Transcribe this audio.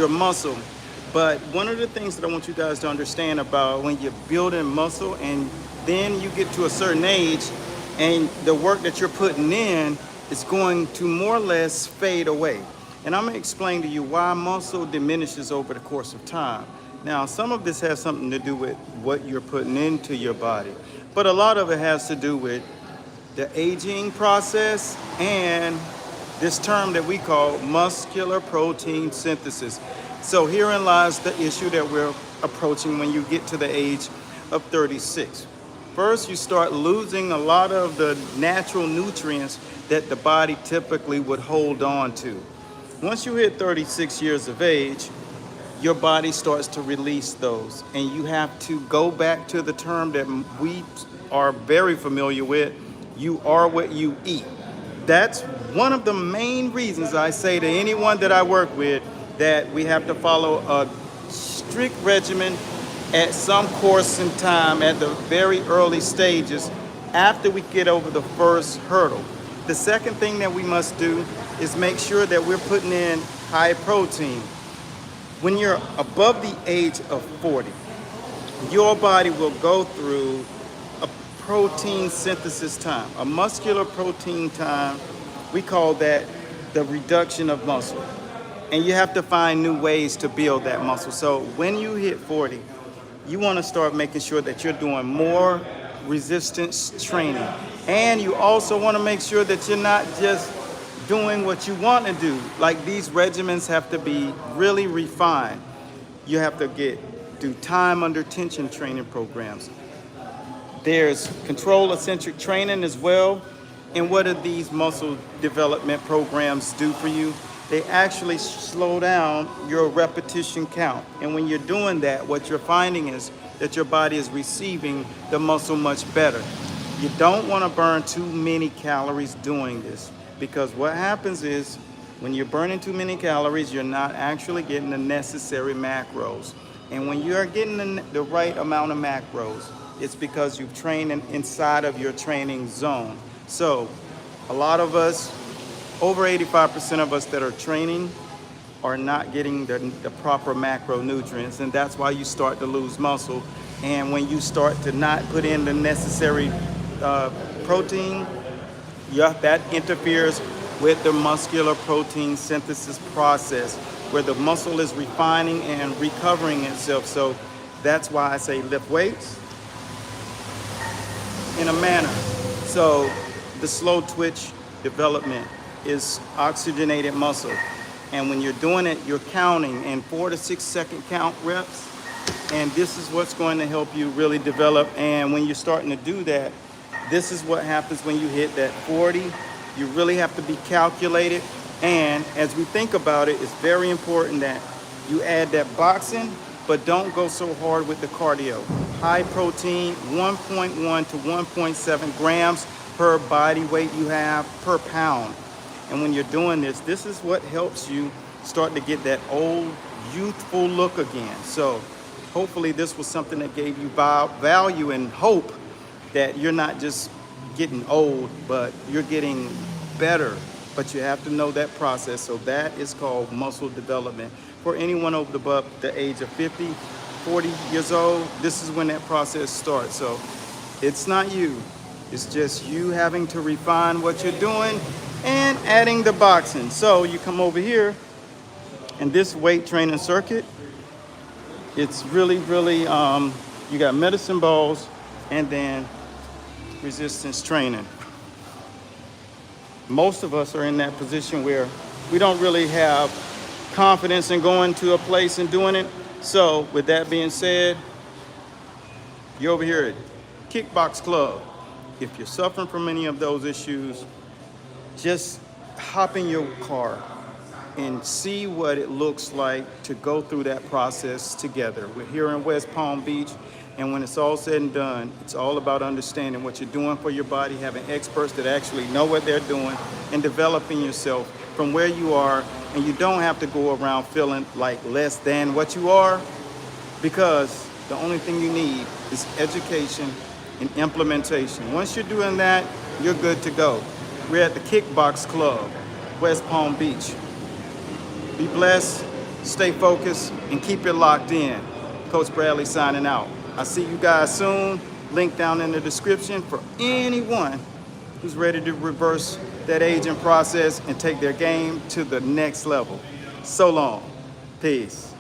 your muscle. But one of the things that I want you guys to understand about when you're building muscle and then you get to a certain age and the work that you're putting in is going to more or less fade away. And I'm going to explain to you why muscle diminishes over the course of time. Now, some of this has something to do with what you're putting into your body, but a lot of it has to do with the aging process and this term that we call muscular protein synthesis. So herein lies the issue that we're approaching when you get to the age of 36. First, you start losing a lot of the natural nutrients that the body typically would hold on to. Once you hit 36 years of age, your body starts to release those, and you have to go back to the term that we are very familiar with: you are what you eat. That's one of the main reasons I say to anyone that I work with that we have to follow a strict regimen at some course in time at the very early stages after we get over the first hurdle. The second thing that we must do is make sure that we're putting in high protein. When you're above the age of 40, your body will go through a protein synthesis time, a muscular protein time. We call that the reduction of muscle. And you have to find new ways to build that muscle. So when you hit 40, you want to start making sure that you're doing more resistance training. And you also want to make sure that you're not just doing what you want to do. Like, these regimens have to be really refined. You have to do time under tension training programs. There's control eccentric training as well. And what do these muscle development programs do for you? They actually slow down your repetition count. And when you're doing that, what you're finding is that your body is receiving the muscle much better. You don't want to burn too many calories doing this, because what happens is when you're burning too many calories, you're not actually getting the necessary macros. And when you're getting the right amount of macros, it's because you've trained inside of your training zone. So a lot of us, over 85% of us that are training, are not getting the proper macronutrients, and that's why you start to lose muscle. And when you start to not put in the necessary protein, that interferes with the muscular protein synthesis process, where the muscle is refining and recovering itself. So that's why I say lift weights in a manner. So the slow twitch development is oxygenated muscle. And when you're doing it, you're counting in 4 to 6 second count reps. And this is what's going to help you really develop. And when you're starting to do that, this is what happens when you hit that 40. You really have to be calculated. And as we think about it, it's very important that you add that boxing, but don't go so hard with the cardio. High protein, 1.1 to 1.7 grams per body weight you have per pound. And when you're doing this, this is what helps you start to get that old, youthful look again. So hopefully this was something that gave you value and hope that you're not just getting old, but you're getting better. But you have to know that process. So that is called muscle development. For anyone over the age of 50, 40 years old, this is when that process starts. So it's not you. It's just you having to refine what you're doing and adding the boxing. So you come over here, and this weight training circuit, it's really, you got medicine balls and then resistance training. Most of us are in that position where we don't really have confidence in going to a place and doing it. So with that being said, you're over here at Kickbox Club. If you're suffering from any of those issues, just hop in your car and see what it looks like to go through that process together. We're here in West Palm Beach, and when it's all said and done, it's all about understanding what you're doing for your body, having experts that actually know what they're doing, and developing yourself from where you are. And you don't have to go around feeling like less than what you are, because the only thing you need is education and implementation. Once you're doing that, you're good to go. We're at the Kickbox Club, West Palm Beach. Be blessed. stay focused, and keep it locked in. Coach Bradley signing out. I'll see you guys soon. Link down in the description for anyone who's ready to reverse that aging process and take their game to the next level. So long. Peace.